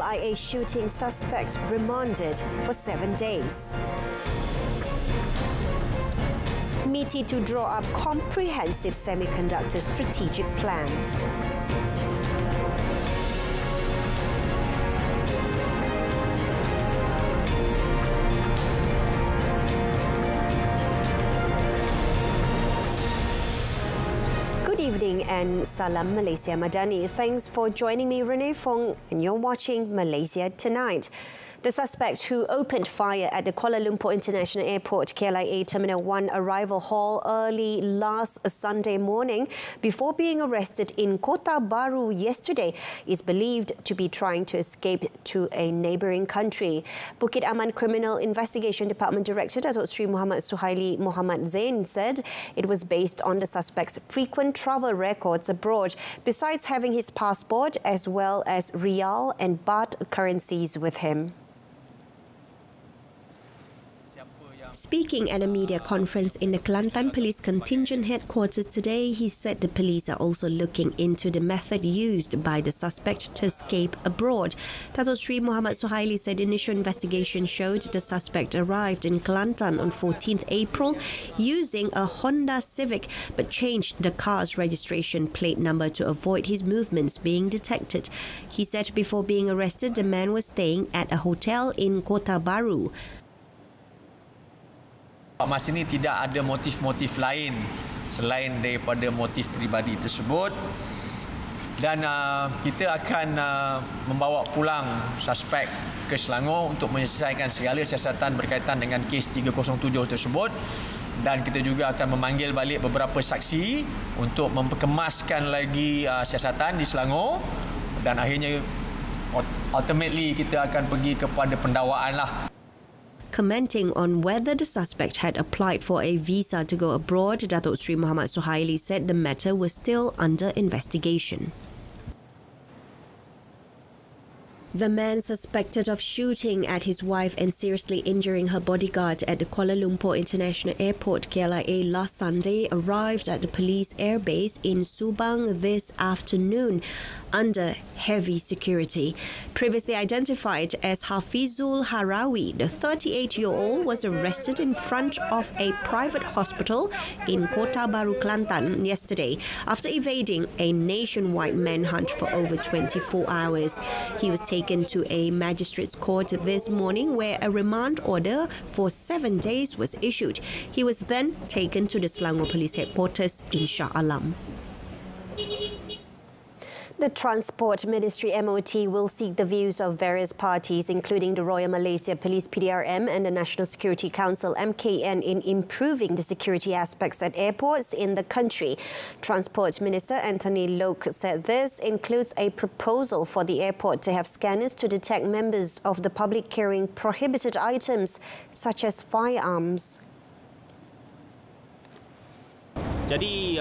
KLIA shooting suspect remanded for 7 days. MITI to draw up comprehensive semiconductor strategic plan. Good evening and Salam Malaysia Madani. Thanks for joining me, Renee Fong, and you're watching Malaysia Tonight. The suspect who opened fire at the Kuala Lumpur International Airport KLIA Terminal 1 arrival hall early last Sunday morning before being arrested in Kota Baru yesterday is believed to be trying to escape to a neighbouring country. Bukit Aman Criminal Investigation Department Director Datuk Sri Muhammad Suhaili Muhammad Zain said it was based on the suspect's frequent travel records abroad, besides having his passport as well as Rial and Baht currencies with him. Speaking at a media conference in the Kelantan Police Contingent Headquarters today, he said the police are also looking into the method used by the suspect to escape abroad. Datuk Sri Muhammad Suhaili said initial investigation showed the suspect arrived in Kelantan on 14th April using a Honda Civic but changed the car's registration plate number to avoid his movements being detected. He said before being arrested, the man was staying at a hotel in Kota Baru. Masa ini tidak ada motif-motif lain selain daripada motif peribadi tersebut, dan kita akan membawa pulang suspek ke Selangor untuk menyelesaikan segala siasatan berkaitan dengan kes 307 tersebut, dan kita juga akan memanggil balik beberapa saksi untuk memperkemaskan lagi siasatan di Selangor, dan akhirnya ultimately kita akan pergi kepada pendakwaan lah. Commenting on whether the suspect had applied for a visa to go abroad, Datuk Sri Muhammad Suhaili said the matter was still under investigation. The man suspected of shooting at his wife and seriously injuring her bodyguard at the Kuala Lumpur International Airport KLIA last Sunday arrived at the police airbase in Subang this afternoon under heavy security. Previously identified as Hafizul Harawi, the 38-year-old was arrested in front of a private hospital in Kota Baru, Kelantan yesterday after evading a nationwide manhunt for over 24 hours. He was taken to a magistrate's court this morning where a remand order for 7 days was issued. He was then taken to the Selangor Police Headquarters in Shah Alam. The Transport Ministry MOT will seek the views of various parties, including the Royal Malaysia Police PDRM and the National Security Council MKN, in improving the security aspects at airports in the country. Transport Minister Anthony Loke said this includes a proposal for the airport to have scanners to detect members of the public carrying prohibited items such as firearms. Jadi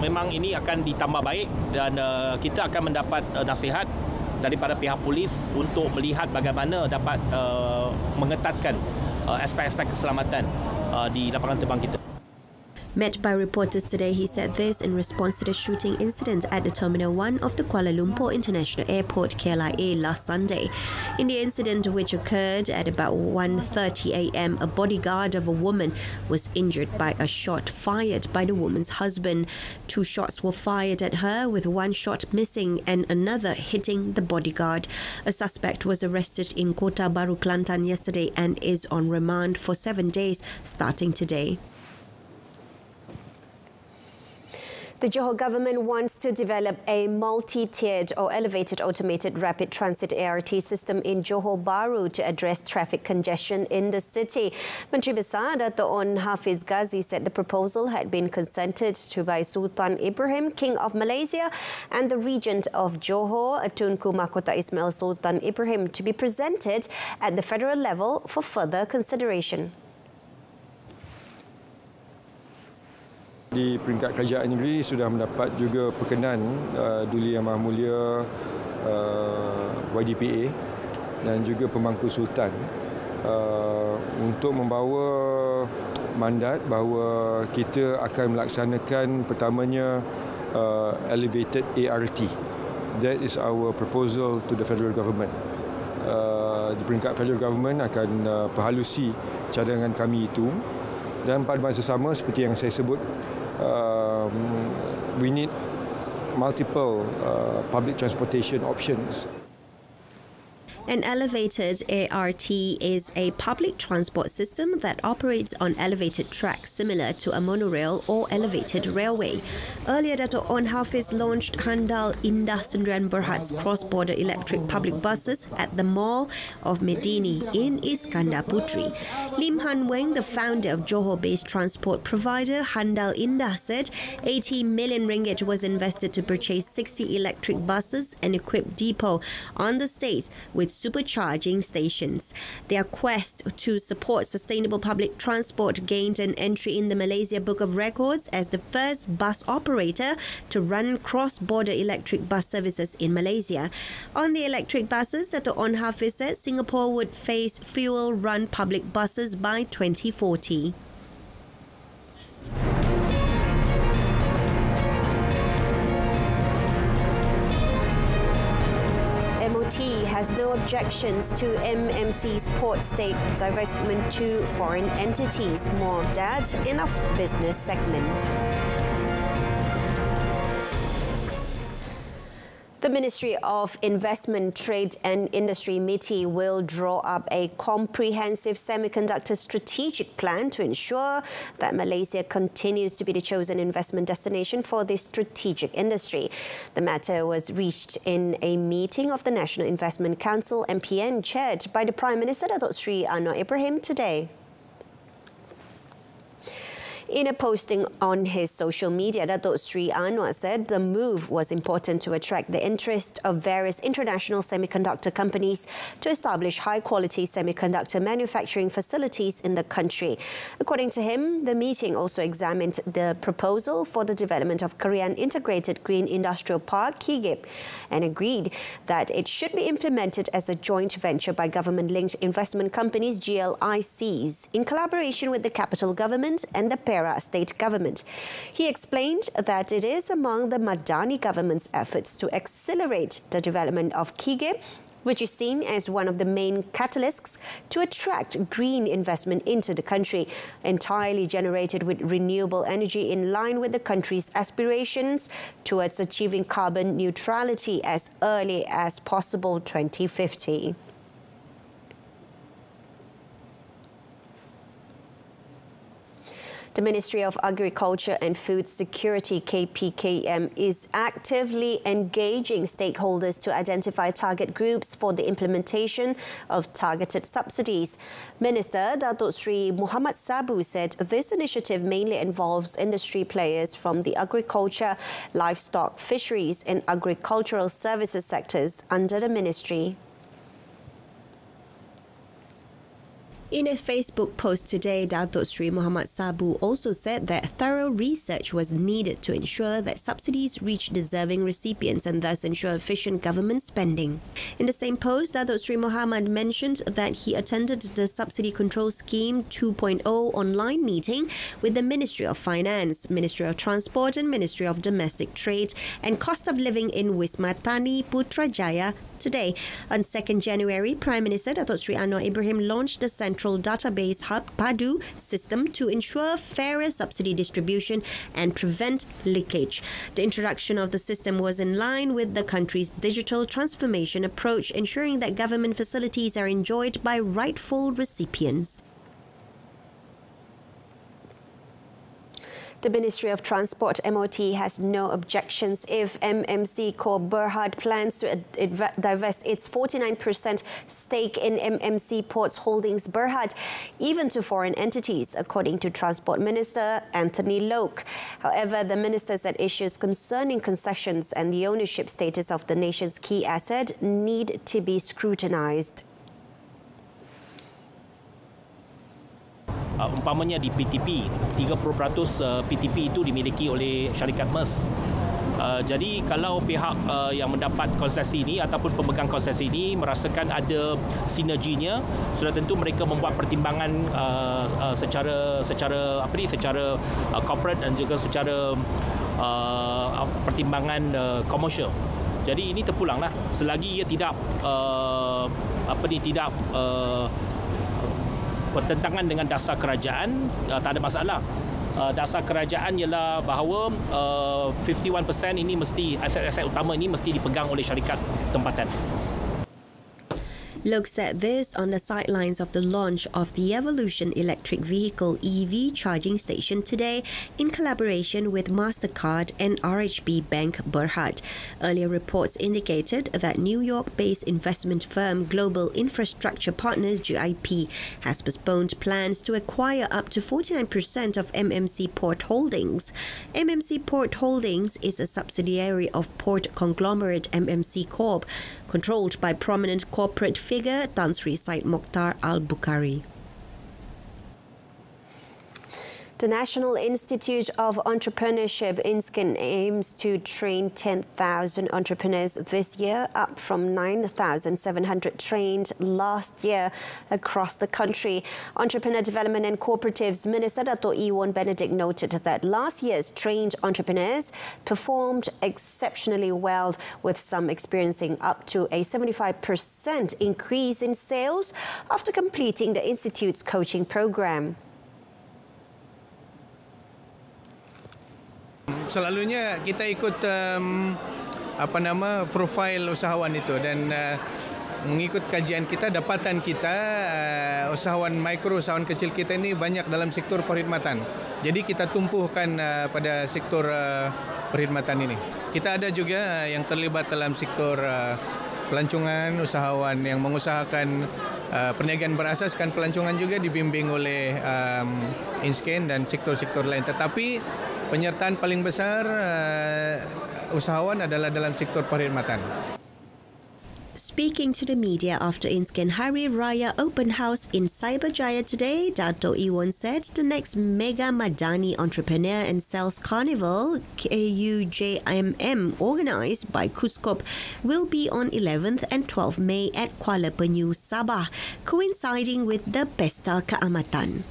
memang ini akan ditambah baik, dan kita akan mendapat nasihat daripada pihak polis untuk melihat bagaimana dapat mengetatkan aspek-aspek keselamatan di lapangan terbang kita. Met by reporters today, he said this in response to the shooting incident at the Terminal 1 of the Kuala Lumpur International Airport KLIA last Sunday. In the incident, which occurred at about 1:30 a.m, a bodyguard of a woman was injured by a shot fired by the woman's husband. 2 shots were fired at her, with 1 shot missing and another hitting the bodyguard. A suspect was arrested in Kota Baru, Kelantan yesterday and is on remand for 7 days starting today. The Johor government wants to develop a multi-tiered or elevated automated rapid transit ART system in Johor Bahru to address traffic congestion in the city. Menteri Besar Dato' On Hafiz Ghazi said the proposal had been consented to by Sultan Ibrahim, King of Malaysia, and the Regent of Johor, Tunku Mahkota Ismail Sultan Ibrahim, to be presented at the federal level for further consideration. Di peringkat kerajaan negeri sudah mendapat juga perkenan Duli Yang Maha Mulia YDPA dan juga pemangku Sultan untuk membawa mandat bahawa kita akan melaksanakan pertamanya elevated ART. That is our proposal to the federal government. di peringkat federal government akan perhalusi cadangan kami itu, dan pada masa sama seperti yang saya sebut, we need multiple public transportation options. An elevated ART is a public transport system that operates on elevated tracks similar to a monorail or elevated railway. Earlier, Dato' On Hafiz launched Handal Indah Sendirian Berhad's cross-border electric public buses at the Mall of Medini in Iskandar Putri. Lim Han Weng, the founder of Johor-based transport provider Handal Indah, said 80 million ringgit was invested to purchase 60 electric buses and equip depot on the state with supercharging stations. Their quest to support sustainable public transport gained an entry in the Malaysia Book of Records as the first bus operator to run cross-border electric bus services in Malaysia. On the electric buses, Dato' On Hafiz said Singapore would face fuel-run public buses by 2040. Has no objections to MMC's port stake divestment to foreign entities. More of that in a business segment. The Ministry of Investment, Trade and Industry MITI will draw up a comprehensive semiconductor strategic plan to ensure that Malaysia continues to be the chosen investment destination for this strategic industry. The matter was reached in a meeting of the National Investment Council (NPN) chaired by the Prime Minister Datuk Seri Anwar Ibrahim today. In a posting on his social media, Datuk Seri Anwar said the move was important to attract the interest of various international semiconductor companies to establish high-quality semiconductor manufacturing facilities in the country. According to him, the meeting also examined the proposal for the development of Korean Integrated Green Industrial Park, KIGIP, and agreed that it should be implemented as a joint venture by government-linked investment companies, GLICs, in collaboration with the capital government and the state government. He explained that it is among the Madani government's efforts to accelerate the development of KIGIP, which is seen as one of the main catalysts to attract green investment into the country, entirely generated with renewable energy in line with the country's aspirations towards achieving carbon neutrality as early as possible 2050. The Ministry of Agriculture and Food Security, KPKM, is actively engaging stakeholders to identify target groups for the implementation of targeted subsidies. Minister Datuk Seri Muhammad Sabu said this initiative mainly involves industry players from the agriculture, livestock, fisheries and agricultural services sectors under the ministry. In a Facebook post today, Datuk Seri Muhammad Sabu also said that thorough research was needed to ensure that subsidies reach deserving recipients and thus ensure efficient government spending. In the same post, Datuk Seri Muhammad mentioned that he attended the Subsidy Control Scheme 2.0 online meeting with the Ministry of Finance, Ministry of Transport and Ministry of Domestic Trade and Cost of Living in Wisma Tani Putrajaya today. On 2nd January, Prime Minister Datuk Seri Anwar Ibrahim launched the Central Database Hub PADU system to ensure fairer subsidy distribution and prevent leakage. The introduction of the system was in line with the country's digital transformation approach, ensuring that government facilities are enjoyed by rightful recipients. The Ministry of Transport MOT has no objections if MMC Core Berhad plans to divest its 49% stake in MMC Ports Holdings Berhad, even to foreign entities, according to Transport Minister Anthony Loke. However, the minister said issues concerning concessions and the ownership status of the nation's key asset need to be scrutinized. Umpamanya di PTP, 30% PTP itu dimiliki oleh syarikat MERS. Jadi kalau pihak yang mendapat konsesi ini ataupun pemegang konsesi ini merasakan ada sinerginya, sudah tentu mereka membuat pertimbangan secara corporate dan juga secara pertimbangan komersial. Jadi ini terpulanglah. Selagi ia tidak bertentangan dengan dasar kerajaan, tak ada masalah. Dasar kerajaan ialah bahawa 51% ini mesti aset-aset utama ini mesti dipegang oleh syarikat tempatan. Lok said this on the sidelines of the launch of the Evolution Electric Vehicle EV charging station today in collaboration with MasterCard and RHB Bank Berhad. Earlier reports indicated that New York-based investment firm Global Infrastructure Partners GIP has postponed plans to acquire up to 49% of MMC Port Holdings. MMC Port Holdings is a subsidiary of port conglomerate MMC Corp, controlled by prominent corporate figure Tan Sri Said Mokhtar Al-Bukhari. The National Institute of Entrepreneurship, INSCEN, aims to train 10,000 entrepreneurs this year, up from 9,700 trained last year across the country. Entrepreneur Development and Cooperatives Minister Dato' Iwan Benedict noted that last year's trained entrepreneurs performed exceptionally well, with some experiencing up to a 75% increase in sales after completing the Institute's coaching program. Selalunya kita ikut profil usahawan itu, dan mengikut kajian kita, dapatan kita, usahawan mikro, usahawan kecil kita ini banyak dalam sektor perkhidmatan. Jadi kita tumpuhkan pada sektor perkhidmatan ini. Kita ada juga yang terlibat dalam sektor pelancongan, usahawan yang mengusahakan perniagaan berasaskan pelancongan juga dibimbing oleh INSCEN dan sektor-sektor lain. Tetapi penyertaan paling besar usahawan adalah dalam sektor perkhidmatan. Speaking to the media after INSCEN Hari Raya Open House in Cyberjaya today, Dato' Iwan said the next Mega Madani Entrepreneur and Sales Carnival, KUJMM, organised by KUSKOP, will be on 11th and 12th May at Kuala Penyu, Sabah, coinciding with the Pesta Keamatan.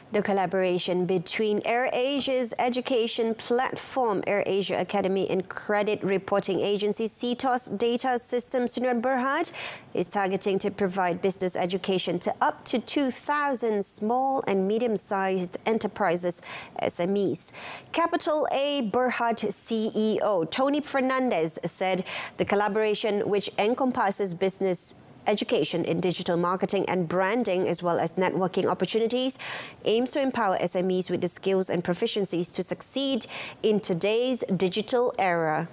The collaboration between AirAsia's education platform, AirAsia Academy, and credit reporting agency CTOS Data Systems Sdn Bhd is targeting to provide business education to up to 2,000 small and medium-sized enterprises, SMEs. Capital A Berhad CEO Tony Fernandez said the collaboration, which encompasses business education in digital marketing and branding, as well as networking opportunities, aims to empower SMEs with the skills and proficiencies to succeed in today's digital era.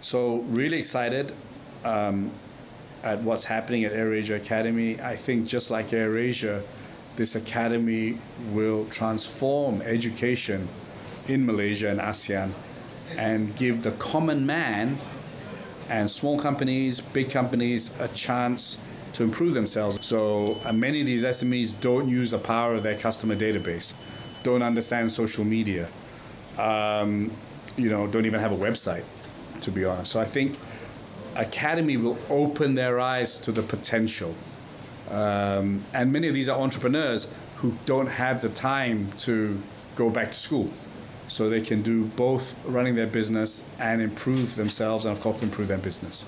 So really excited at what's happening at AirAsia Academy. I think just like AirAsia, this academy will transform education in Malaysia and ASEAN and give the common man and small companies, big companies, a chance to improve themselves. So many of these SMEs don't use the power of their customer database, don't understand social media, don't even have a website, to be honest. So I think Academy will open their eyes to the potential. And many of these are entrepreneurs who don't have the time to go back to school. So they can do both running their business and improve themselves, and of course improve their business.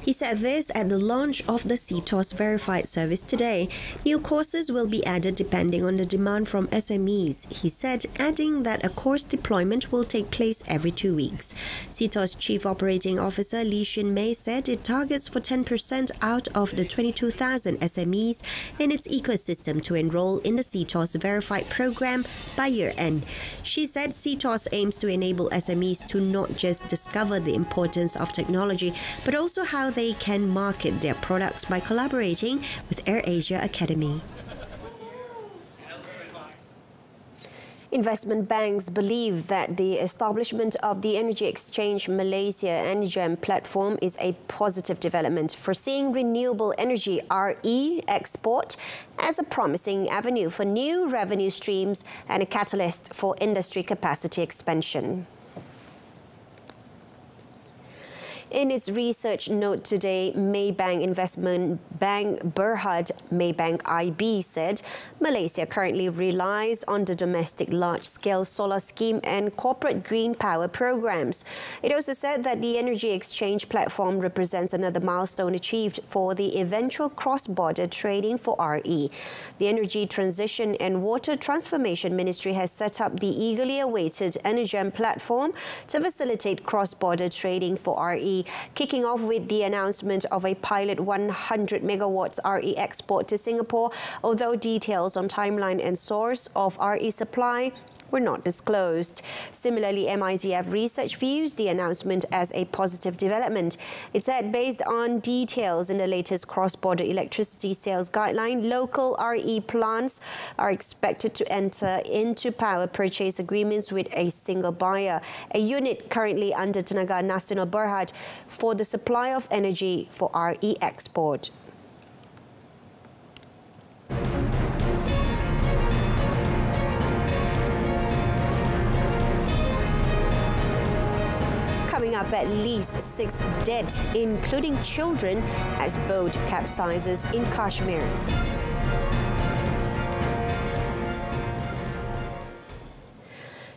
He said this at the launch of the CTOS verified service today. New courses will be added depending on the demand from SMEs, he said, adding that a course deployment will take place every 2 weeks. CTOS Chief Operating Officer Lee Shin Mei said it targets for 10% out of the 22,000 SMEs in its ecosystem to enroll in the CTOS verified program by year end. She said CTOS aims to enable SMEs to not just discover the importance of technology, but also how they can market their products by collaborating with AirAsia Academy. Investment banks believe that the establishment of the Energy Exchange Malaysia ENGEM platform is a positive development, foreseeing renewable energy RE export as a promising avenue for new revenue streams and a catalyst for industry capacity expansion. In its research note today, Maybank Investment Bank Berhad Maybank IB said Malaysia currently relies on the domestic large-scale solar scheme and corporate green power programs. It also said that the energy exchange platform represents another milestone achieved for the eventual cross-border trading for RE. The Energy Transition and Water Transformation Ministry has set up the eagerly awaited Energem platform to facilitate cross-border trading for RE, kicking off with the announcement of a pilot 100 megawatts RE export to Singapore, although details on timeline and source of RE supply were not disclosed. Similarly, MIDF Research views the announcement as a positive development. It said based on details in the latest cross-border electricity sales guideline, local RE plants are expected to enter into power purchase agreements with a single buyer, a unit currently under Tenaga Nasional Berhad, for the supply of energy for RE export. Coming up, at least 6 dead, including children, as boat capsizes in Kashmir.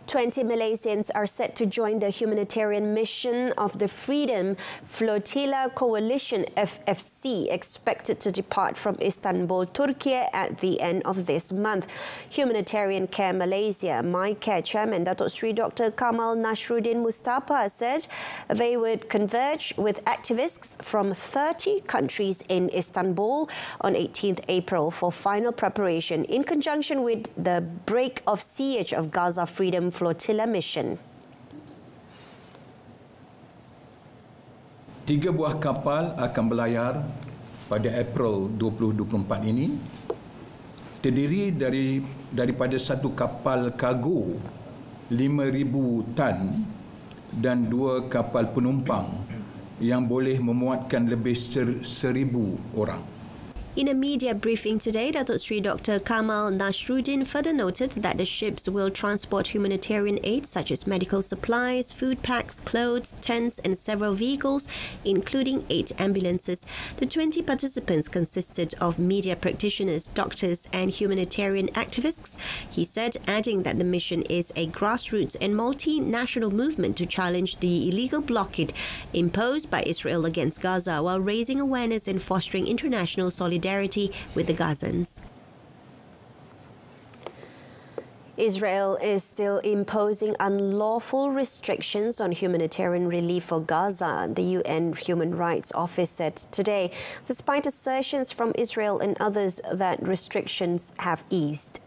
"20 Malaysians are set to join the humanitarian mission of the Freedom Flotilla Coalition FFC, expected to depart from Istanbul, Turkey at the end of this month. Humanitarian Care Malaysia MyCare Chairman Datuk Sri Dr. Kamal Nasruddin Mustafa said they would converge with activists from 30 countries in Istanbul on 18th April for final preparation in conjunction with the break of siege of Gaza Freedom Flotilla mission. 3 buah kapal akan berlayar pada April 2024 ini, terdiri daripada satu kapal kargo 5,000 tan dan 2 kapal penumpang yang boleh memuatkan lebih 1,000 orang. In a media briefing today, Datuk Sri Dr. Kamal Nasruddin further noted that the ships will transport humanitarian aid such as medical supplies, food packs, clothes, tents and several vehicles, including 8 ambulances. The 20 participants consisted of media practitioners, doctors and humanitarian activists, he said, adding that the mission is a grassroots and multinational movement to challenge the illegal blockade imposed by Israel against Gaza while raising awareness and fostering international solidarity with the Gazans. Israel is still imposing unlawful restrictions on humanitarian relief for Gaza, the UN Human Rights Office said today, despite assertions from Israel and others that restrictions have eased.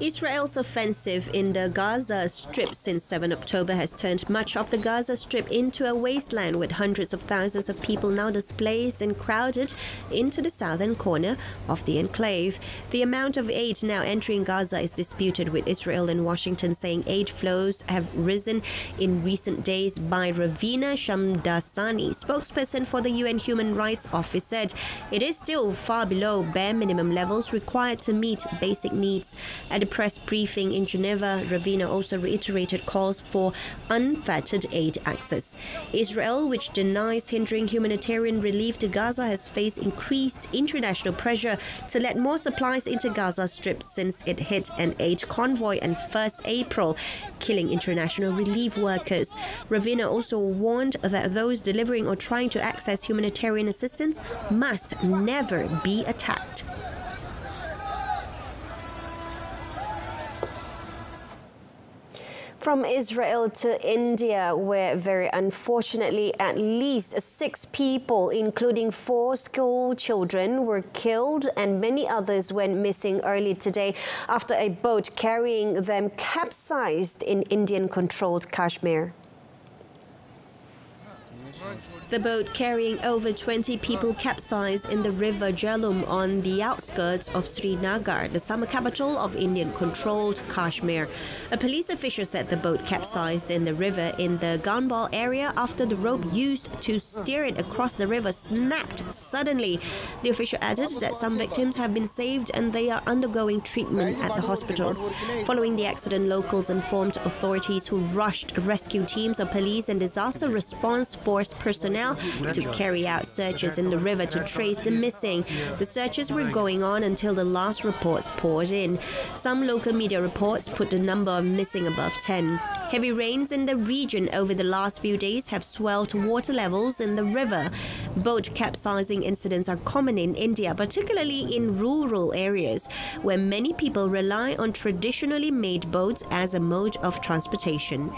Israel's offensive in the Gaza Strip since 7 October has turned much of the Gaza Strip into a wasteland, with hundreds of thousands of people now displaced and crowded into the southern corner of the enclave. The amount of aid now entering Gaza is disputed, with Israel and Washington saying aid flows have risen in recent days. By Ravina Shamdasani, spokesperson for the UN Human Rights Office, said it is still far below bare minimum levels required to meet basic needs. At a press briefing in Geneva, Ravina also reiterated calls for unfettered aid access. Israel, which denies hindering humanitarian relief to Gaza, has faced increased international pressure to let more supplies into Gaza Strip since it hit an aid convoy on 1st April, killing international relief workers. Ravina also warned that those delivering or trying to access humanitarian assistance must never be attacked. From Israel to India, where very unfortunately at least 6 people, including 4 school children, were killed and many others went missing early today after a boat carrying them capsized in Indian-controlled Kashmir. The boat carrying over 20 people capsized in the river Jhelum on the outskirts of Srinagar, the summer capital of Indian-controlled Kashmir. A police official said the boat capsized in the river in the Ganbal area after the rope used to steer it across the river snapped suddenly. The official added that some victims have been saved and they are undergoing treatment at the hospital. Following the accident, locals informed authorities who rushed rescue teams of police and disaster response force personnel to carry out searches in the river to trace the missing. The searches were going on until the last reports poured in. Some local media reports put the number of missing above 10. Heavy rains in the region over the last few days have swelled water levels in the river. Boat capsizing incidents are common in India, particularly in rural areas, where many people rely on traditionally made boats as a mode of transportation.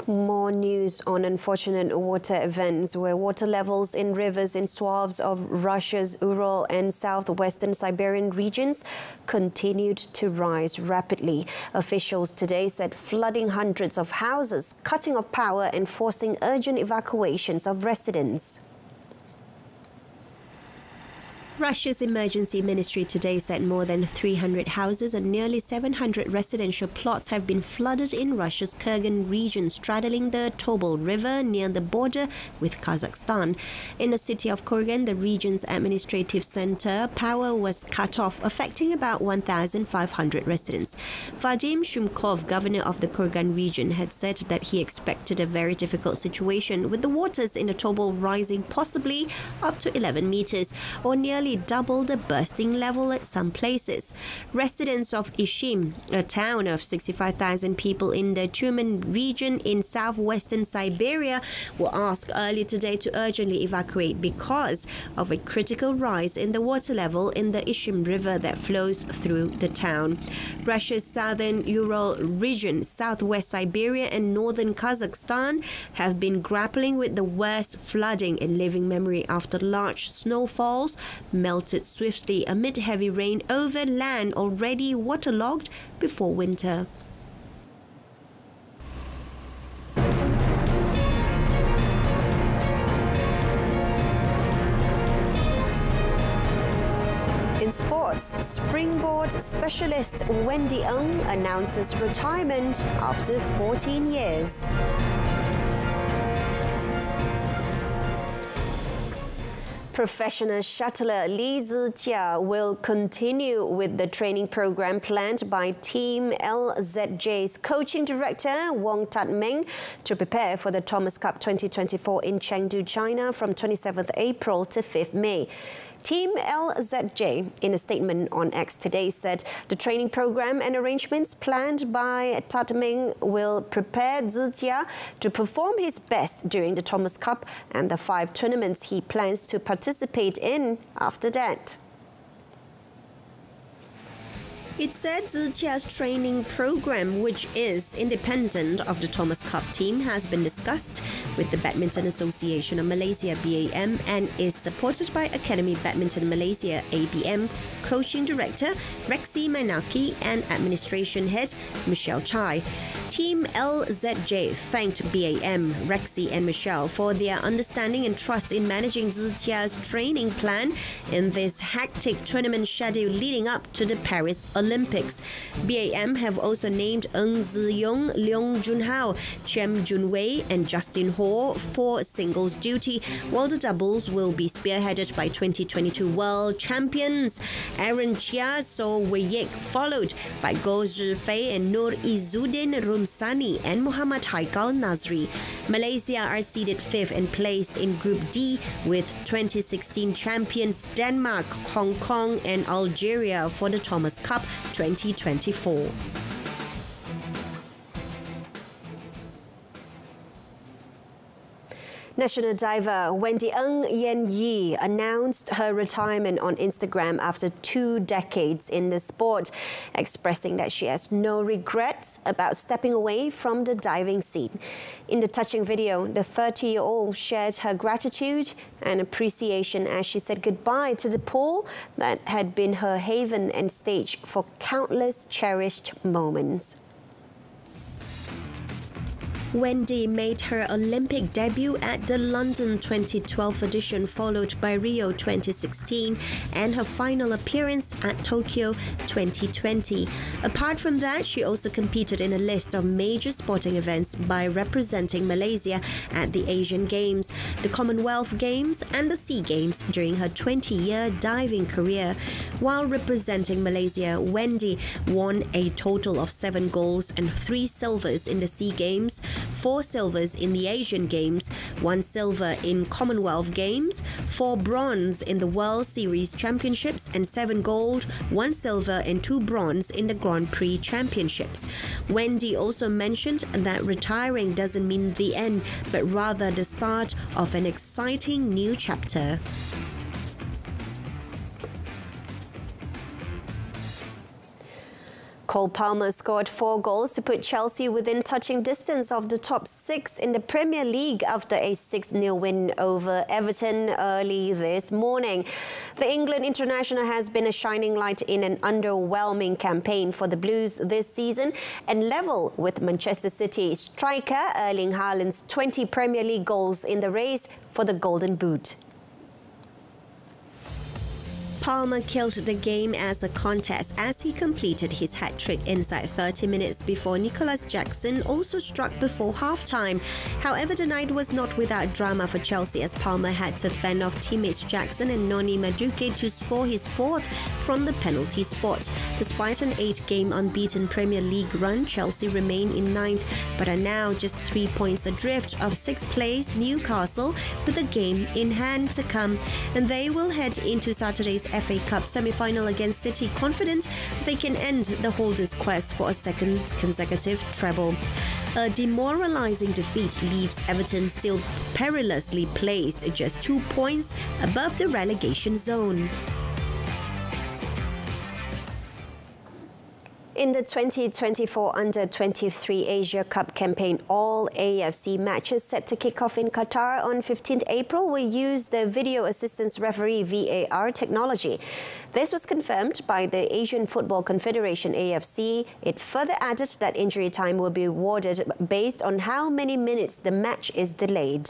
More news on unfortunate water events where water levels in rivers in swaths of Russia's Ural and southwestern Siberian regions continued to rise rapidly. Officials today said flooding hundreds of houses, cutting off power and forcing urgent evacuations of residents. Russia's emergency ministry today said more than 300 houses and nearly 700 residential plots have been flooded in Russia's Kurgan region, straddling the Tobol River near the border with Kazakhstan. In the city of Kurgan, the region's administrative center, power was cut off, affecting about 1,500 residents. Vadim Shumkov, governor of the Kurgan region, had said that he expected a very difficult situation, with the waters in the Tobol rising possibly up to 11 meters, or nearly double the bursting level at some places. Residents of Ishim, a town of 65,000 people in the Tyumen region in southwestern Siberia, were asked earlier today to urgently evacuate because of a critical rise in the water level in the Ishim River that flows through the town. Russia's southern Ural region, southwest Siberia and northern Kazakhstan have been grappling with the worst flooding in living memory after large snowfalls melted swiftly amid heavy rain over land already waterlogged before winter. In sports, springboard specialist Wendy Ng announces retirement after 14 years. Professional shuttler Li Zitia will continue with the training program planned by Team LZJ's coaching director Wong Tat Meng to prepare for the Thomas Cup 2024 in Chengdu, China from 27th April to 5th May. Team LZJ, in a statement on X today, said the training program and arrangements planned by Tat Meng will prepare Zitia to perform his best during the Thomas Cup and the 5 tournaments he plans to participate in after that. It said Zitia's training program, which is independent of the Thomas Cup team, has been discussed with the Badminton Association of Malaysia (BAM) and is supported by Academy Badminton Malaysia (ABM) coaching director Rexy Manaki and administration head Michelle Chai. Team LZJ thanked BAM, Rexy and Michelle for their understanding and trust in managing Zitia's training plan in this hectic tournament schedule leading up to the Paris Olympics. BAM have also named Ng Ziyong, Leong Junhao, Chem Junwei and Justin Ho for singles duty, while the doubles will be spearheaded by 2022 world champions Aaron Chia So Weiyek, followed by Goh Zhifei and Nur Izzuddin Rumsani and Muhammad Haikal Nazri. Malaysia are seeded 5th and placed in Group D with 2016 champions Denmark, Hong Kong and Algeria for the Thomas Cup 2024. National diver Wendy Ng Yen Yi announced her retirement on Instagram after 2 decades in the sport, expressing that she has no regrets about stepping away from the diving scene. In the touching video, the 30-year-old shared her gratitude and appreciation as she said goodbye to the pool that had been her haven and stage for countless cherished moments. Wendy made her Olympic debut at the London 2012 edition, followed by Rio 2016 and her final appearance at Tokyo 2020. Apart from that, she also competed in a list of major sporting events by representing Malaysia at the Asian Games, the Commonwealth Games and the SEA Games during her 20-year diving career. While representing Malaysia, Wendy won a total of 7 golds and 3 silvers in the SEA Games, 4 silvers in the Asian Games, 1 silver in Commonwealth Games, 4 bronze in the World Series Championships, and 7 gold, 1 silver and 2 bronze in the Grand Prix Championships. Wendy also mentioned that retiring doesn't mean the end, but rather the start of an exciting new chapter. Cole Palmer scored 4 goals to put Chelsea within touching distance of the top 6 in the Premier League after a 6-0 win over Everton early this morning. The England international has been a shining light in an underwhelming campaign for the Blues this season and level with Manchester City striker Erling Haaland's 20 Premier League goals in the race for the Golden Boot. Palmer killed the game as a contest as he completed his hat-trick inside 30 minutes before Nicholas Jackson also struck before half-time. However, the night was not without drama for Chelsea as Palmer had to fend off teammates Jackson and Noni Madueke to score his 4th from the penalty spot. Despite an 8-game unbeaten Premier League run, Chelsea remain in 9th but are now just 3 points adrift of 6th place Newcastle with a game in hand to come, and they will head into Saturday's FA Cup semi-final against City confident they can end the holders' quest for a 2nd consecutive treble. A demoralising defeat leaves Everton still perilously placed just 2 points above the relegation zone. In the 2024 Under-23 Asia Cup campaign, all AFC matches set to kick off in Qatar on 15th April will use the video assistance referee VAR technology. This was confirmed by the Asian Football Confederation AFC. It further added that injury time will be awarded based on how many minutes the match is delayed.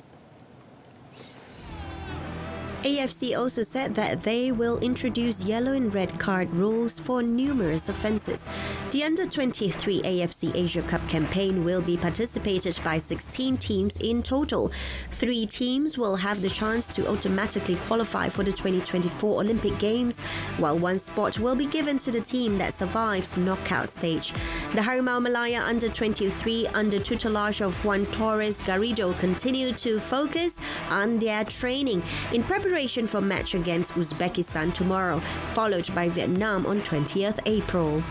AFC also said that they will introduce yellow and red card rules for numerous offences. The Under-23 AFC Asia Cup campaign will be participated by 16 teams in total. 3 teams will have the chance to automatically qualify for the 2024 Olympic Games, while 1 spot will be given to the team that survives knockout stage. The Harimau Malaya Under-23 under tutelage of Juan Torres Garrido continue to focus on their training in preparation for match against Uzbekistan tomorrow, followed by Vietnam on 20th April.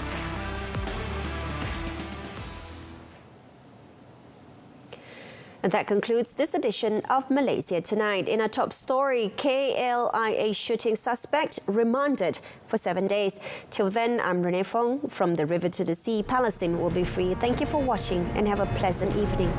And that concludes this edition of Malaysia Tonight. In our top story, KLIA shooting suspect remanded for 7 days. Till then, I'm Renee Fong from the River to the Sea. Palestine will be free. Thank you for watching and have a pleasant evening.